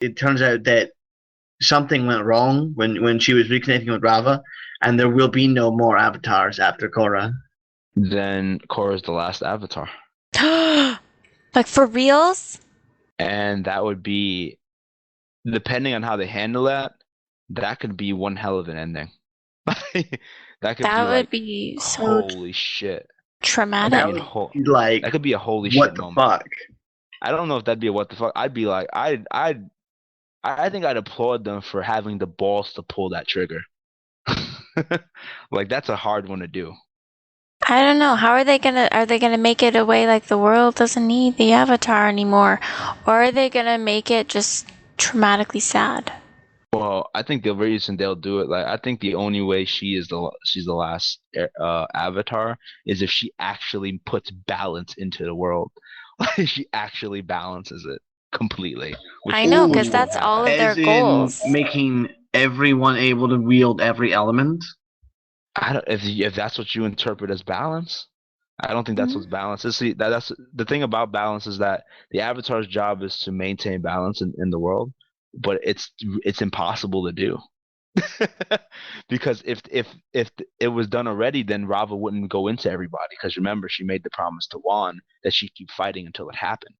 it turns out that something went wrong when she was reconnecting with Rava, and there will be no more avatars after Korra. Then Korra's the last avatar. Like for reals? And that would be, depending on how they handle that, that could be one hell of an ending. That could be That would like, be so holy shit. traumatic. That would be like, That could be a holy what shit the moment. fuck? I don't know if that'd be a what the fuck. I'd be like, I think I'd applaud them for having the balls to pull that trigger. Like that's a hard one to do. I don't know. How are they gonna make it a way like the world doesn't need the Avatar anymore? Or are they gonna make it just traumatically sad? Well, I think the reason they'll do it, like I think the only way she's the last avatar is if she actually puts balance into the world. Like she actually balances it completely, which I know, which because Ooh, won't that's all happen. of their as in goals. making everyone able to wield every element. I don't, if that's what you interpret as balance, I don't think that's Mhm. what's balance is. See, that's the thing about balance is that the avatar's job is to maintain balance in the world, but it's impossible to do. Because if it was done already, then Rava wouldn't go into everybody. Because remember, she made the promise to Juan that she'd keep fighting until it happened,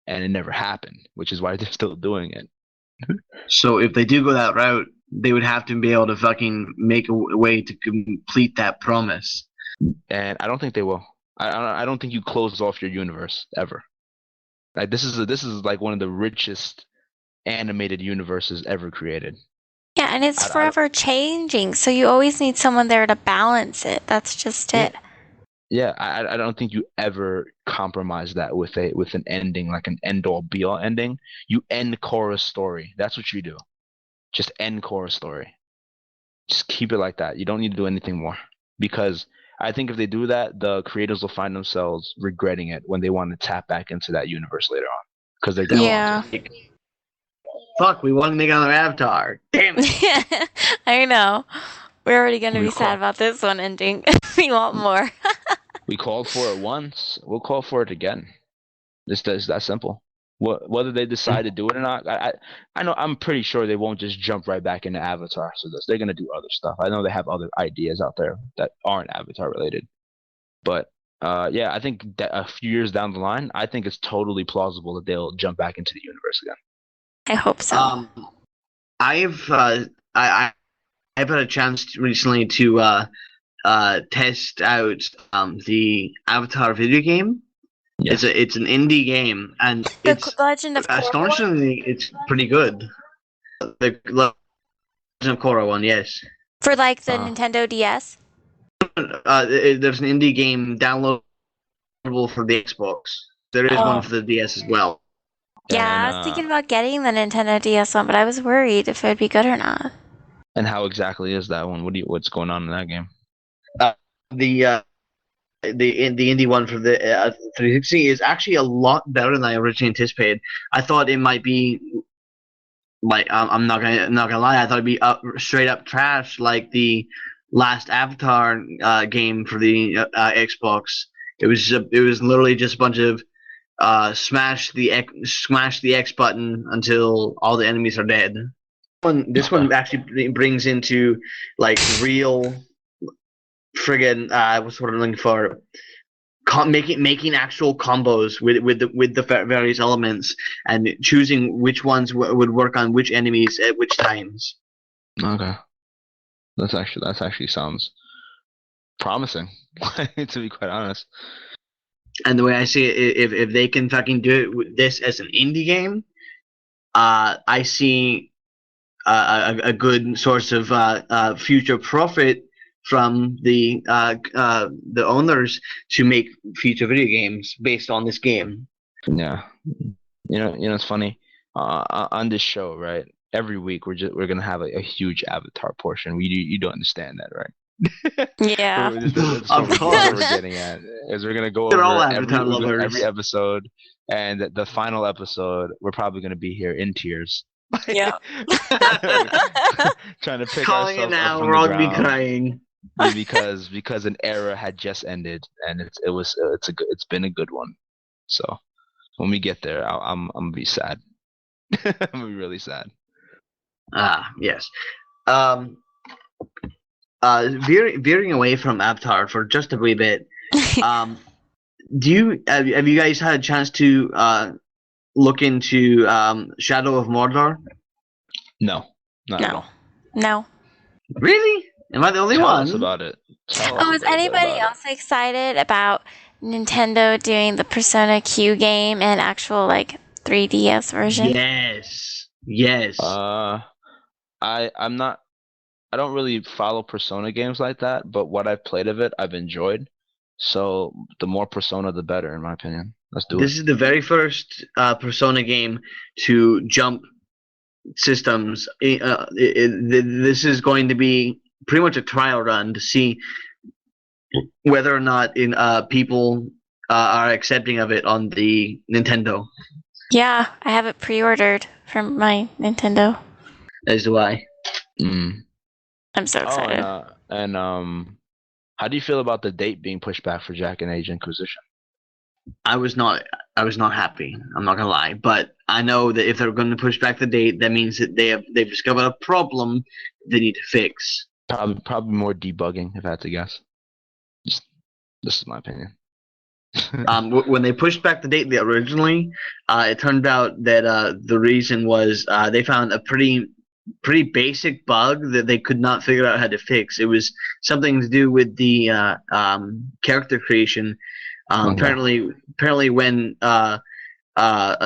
and it never happened, which is why they're still doing it. So if they do go that route, they would have to be able to fucking make a way to complete that promise. And I don't think they will. I don't think you close off your universe ever. Like this is like one of the richest animated universes ever created. Yeah, and it's I don't, forever changing, so you always need someone there to balance it. That's just yeah, it. yeah. I don't think you ever compromise that with an ending like an end all be all ending. You end Korra's story. That's what you do. Just end Korra's story. Just keep it like that. You don't need to do anything more because I think if they do that, the creators will find themselves regretting it when they want to tap back into that universe later on because they're gonna want to. Yeah. Like, fuck, we want to make another Avatar. Damn it. I know. We're already gonna We be sad call about this one ending. We want more. we called for it once. We'll call for it again. It's that simple. Whether they decide to do it or not, I know I'm pretty sure they won't just jump right back into Avatar. So they're gonna do other stuff. I know they have other ideas out there that aren't Avatar related. But yeah, I think that a few years down the line, I think it's totally plausible that they'll jump back into the universe again. I hope so. Um, I've I've had a chance recently to test out the Avatar video game. Yes. It's an indie game, and The it's Legend of Korra one? astonishingly it's pretty good. The Legend of Korra one, yes. For like the Uh, Nintendo DS? There's an indie game downloadable for the Xbox. There is one Oh. for the DS as well. Yeah, and I was thinking about getting the Nintendo DS one, but I was worried if it would be good or not. how exactly is that one? What's going on in that game? Uh, the uh, the indie one for the 360 is actually a lot better than I originally anticipated. I thought it might be like I'm not gonna lie. I thought it'd be straight up trash like the last Avatar game for the Xbox. It was literally just a bunch of smash the X button until all the enemies are dead. This Okay. one actually brings into like real friggin' what's what I'm looking for, making actual combos with the various elements and choosing which ones would work on which enemies at which times. Okay. That's actually sounds promising, to be quite honest. And the way I see it, if they can fucking do it with this as an indie game, I see a good source of future profit from the owners to make future video games based on this game. Yeah. It's funny. On this show, right? Every week we're gonna have a huge Avatar portion. You don't understand that, right? Yeah. Of That's what we're course, getting at. Is we're gonna go they're all over Avatar every lovers. episode, and the final episode we're probably gonna be here in tears, Yeah. trying to pick Calling it ourselves up now, from we're the all gonna be ground crying. because an era had just ended, and it's been a good one. So when we get there, I'm gonna be sad. That would be really sad. Yes. Um, veering away from Avatar for just a wee bit. Um, have you guys had a chance to look into Shadow of Mordor? No, not at No. all. No. Really? Am I the only Tell one? us about it. Tell us Oh, a is little bit anybody about it. else excited about Nintendo doing the Persona Q game and actual like 3DS version? Yes. Yes. I'm not. I don't really follow Persona games like that, but what I've played of it, I've enjoyed. So the more Persona, the better, in my opinion. Let's do it. This is the very first Persona game to jump systems. This is going to be pretty much a trial run to see whether or not people are accepting of it on the Nintendo. Yeah, I have it pre-ordered from my Nintendo. As do I. Mm. I'm so Oh, excited. how do you feel about the date being pushed back for Jack and Age Inquisition? I was not happy. I'm not gonna lie, but I know that if they're going to push back the date, that means that they've discovered a problem they need to fix. Probably more debugging, if I had to guess. Just, this is my opinion. When they pushed back the date originally, it turned out that the reason was they found a pretty basic bug that they could not figure out how to fix. It was something to do with the character creation. Okay. Apparently, when a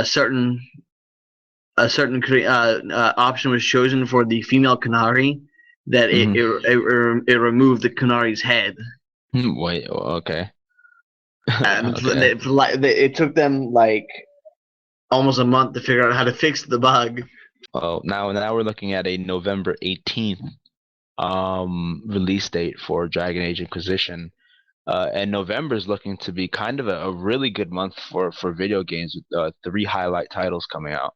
certain option was chosen for the female Canary, that it removed the Canary's head. Wait. Okay. And Okay. it took them like almost a month to figure out how to fix the bug. Oh, now we're looking at a November 18th release date for Dragon Age Inquisition. And November is looking to be kind of a really good month for video games with 3 highlight titles coming out.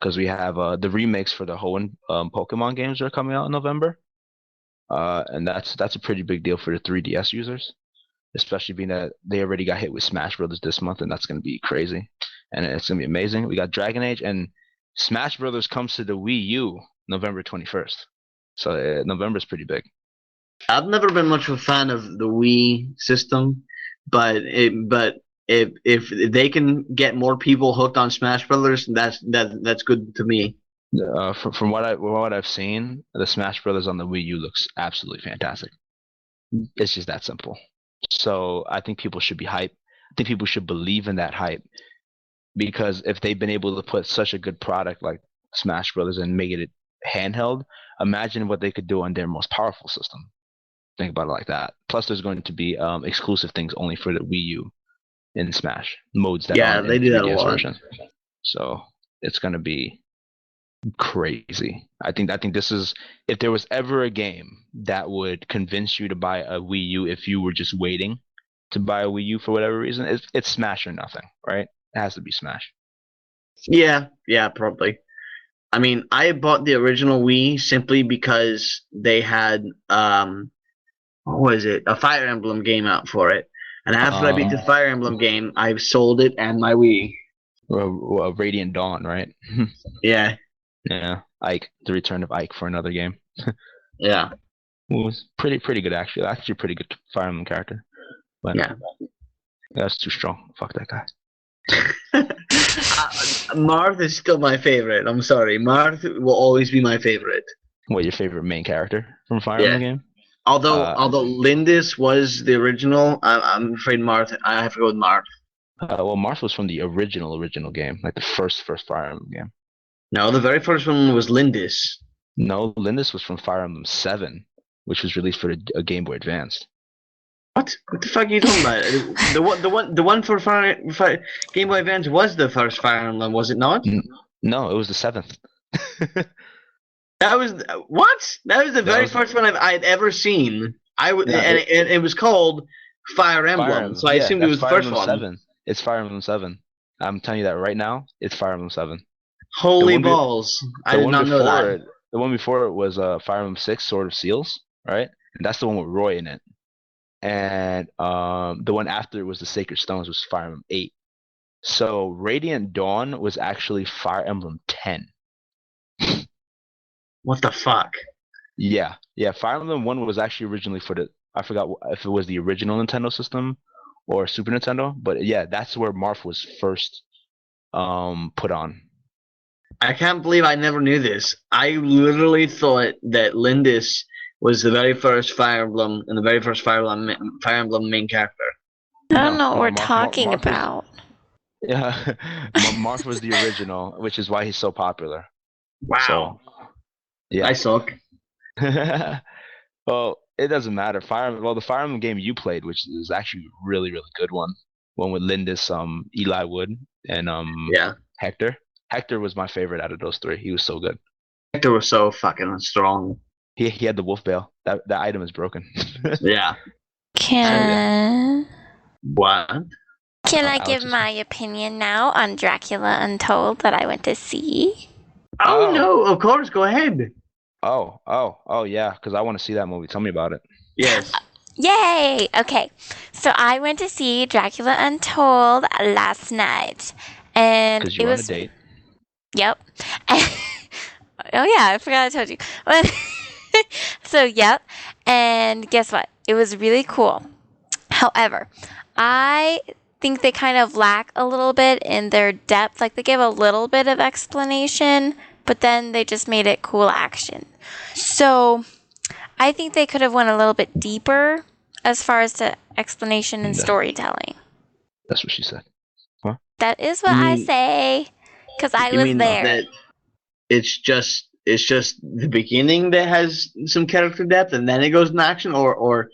Because we have the remakes for the Hoenn Pokemon games are coming out in November. And that's a pretty big deal for the 3DS users, especially being that they already got hit with Smash Brothers this month, and that's going to be crazy, and it's going to be amazing. We got Dragon Age, and Smash Brothers comes to the Wii U November 21st, so November is pretty big. I've never been much of a fan of the Wii system, but if they can get more people hooked on Smash Brothers, that's good to me. From what I've seen, the Smash Brothers on the Wii U looks absolutely fantastic. It's just that simple. So I think people should be hyped. I think people should believe in that hype, because if they've been able to put such a good product like Smash Brothers and make it handheld, imagine what they could do on their most powerful system. Think about it like that. Plus, there's going to be exclusive things only for the Wii U in Smash modes that Yeah, aren't in they the do that a 3DS lot. version. So it's going to be crazy. I think this is, if there was ever a game that would convince you to buy a Wii U if you were just waiting to buy a Wii U for whatever reason, it's Smash or nothing, right? It has to be Smash. Yeah, probably. I mean, I bought the original Wii simply because they had what was it? A Fire Emblem game out for it. And after I beat the Um, Fire Emblem game, I've sold it and my Wii. Radiant Dawn, right? Yeah, Yeah, Ike, the return of Ike for another game. yeah, It was pretty good actually. Actually, a pretty good Fire Emblem character, but yeah. that's too strong. Fuck that guy. Marth is still my favorite. I'm sorry, Marth will always be my favorite. What, your favorite main character from Fire Yeah. Emblem game? Although Lindis was the original, I'm afraid Marth. I have to go with Marth. Well, Marth was from the original game, like the first Fire Emblem game. No, the very first one was Lindis. No, Lindis was from Fire Emblem 7, which was released for a Game Boy Advance. What? What the fuck are you talking about? The one for Game Boy Advance was the first Fire Emblem, was it not? No, it was the 7th. That was what? That was the That very was first one I'd ever seen. no, And it was called Fire Fire Emblem, Emblem. so I Yeah, assumed it that's was the Fire first Emblem one. 7. It's Fire Emblem 7. I'm telling you that right now. It's Fire Emblem 7. The Holy one, be- balls! I the did one not know before that. it, the one before it was Fire Emblem 6, Sword of Seals, right? And that's the one with Roy in it. And the one after it was the Sacred Stones, was Fire Emblem 8. So Radiant Dawn was actually Fire Emblem 10. What the fuck? Yeah. Fire Emblem 1 was actually originally for I forgot if it was the original Nintendo system or Super Nintendo, but yeah, that's where Marth was first put on. I can't believe I never knew this. I literally thought that Lindis was the very first Fire Emblem and the very first Fire Emblem main character. I don't know what No, we're Marth talking was, about. yeah, Marth was the original, which is why he's so popular. Wow. So, yeah. I suck. Well, it doesn't matter. The Fire Emblem game you played, which is actually a really, really good one with Lindis, Eli Wood, and Yeah. Hector. Hector was my favorite out of those three. He was so good. Hector was so fucking strong. He had the wolf bale. That item is broken. Yeah. What? Can I give my opinion now on Dracula Untold that I went to see? Oh no, of course, go ahead. Oh yeah, because I want to see that movie. Tell me about it. Yes. Yay! Okay, so I went to see Dracula Untold last night, and Because you were on a date. Yep. Oh yeah, I forgot I told you. So yep, and guess what? It was really cool. However, I think they kind of lack a little bit in their depth. Like they give a little bit of explanation, but then they just made it cool action. So I think they could have went a little bit deeper as far as the explanation and storytelling. That's what she said. Huh? That is what I say, because I was there. That it's just the beginning that has some character depth, and then it goes in action, or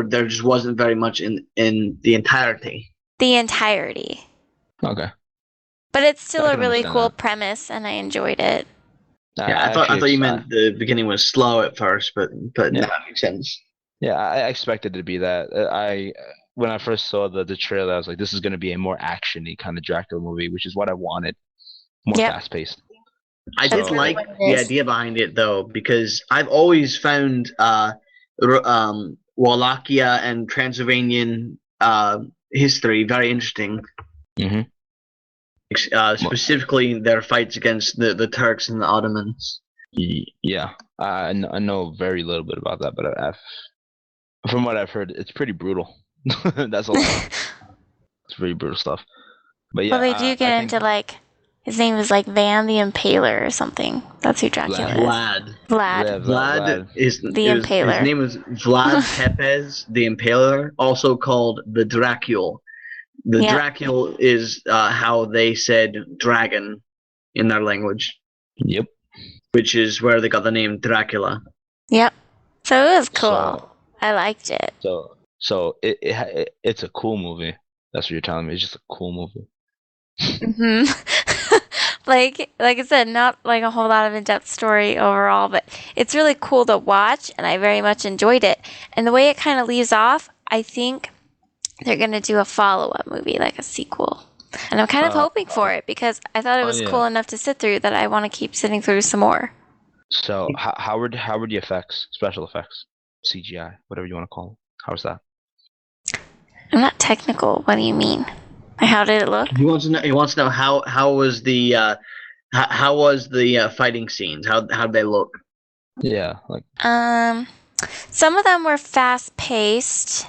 there just wasn't very much in the entirety. The entirety. Okay. But it's still a really cool premise, and I enjoyed it. Yeah, I thought you meant the beginning was slow at first, but yeah. that makes sense. Yeah, I expected it to be that. When I first saw the trailer, I was like, this is going to be a more action-y kind of Dracula movie, which is what I wanted. More fast-paced. I did like the idea behind it, though, because I've always found Wallachia and Transylvanian history very interesting. Mm-hmm. Specifically, their fights against the Turks and the Ottomans. Yeah, I know very little bit about that, but from what I've heard, it's pretty brutal. That's a lot. It's pretty brutal stuff. But yeah, well, they do get into like his name is like Van the Impaler or something. That's who Dracula is. Vlad is the Impaler. His name is Vlad Tepes the Impaler, also called the Dracule. The Dracule is how they said dragon in their language. Yep. Which is where they got the name Dracula. Yep. So it was cool. I liked it. So it's a cool movie. That's what you're telling me. It's just a cool movie. Mm-hmm. like I said, not like a whole lot of in-depth story overall, but it's really cool to watch, and I very much enjoyed it. And the way it kind of leaves off, I think they're going to do a follow-up movie, like a sequel. And I'm kind of hoping for it, because I thought it was cool enough to sit through that I want to keep sitting through some more. So how were the effects, special effects, CGI, whatever you want to call them? How was that? I'm not technical. What do you mean? How did it look? He wants to know how was the fighting scenes? How did they look? Yeah, like some of them were fast paced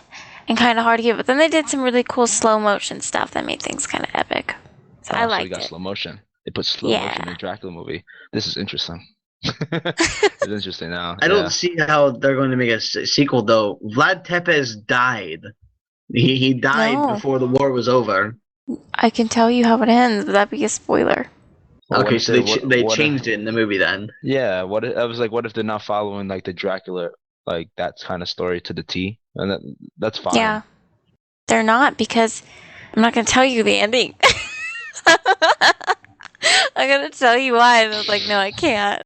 and kind of hard to get, but then they did some really cool slow motion stuff that made things kind of epic. So I liked it. Slow motion. They put slow motion in the Dracula movie. This is interesting. It's interesting now. I don't see how they're going to make a sequel though. Vlad Tepes died. He died before the war was over. I can tell you how it ends, but that'd be a spoiler. Well, okay, so they changed it in the movie then. Yeah, what if they're not following like the Dracula, like that kind of story to the T, and that's fine. Yeah, they're not, because I'm not gonna tell you the ending. I'm gonna tell you why, and I was like, no, I can't.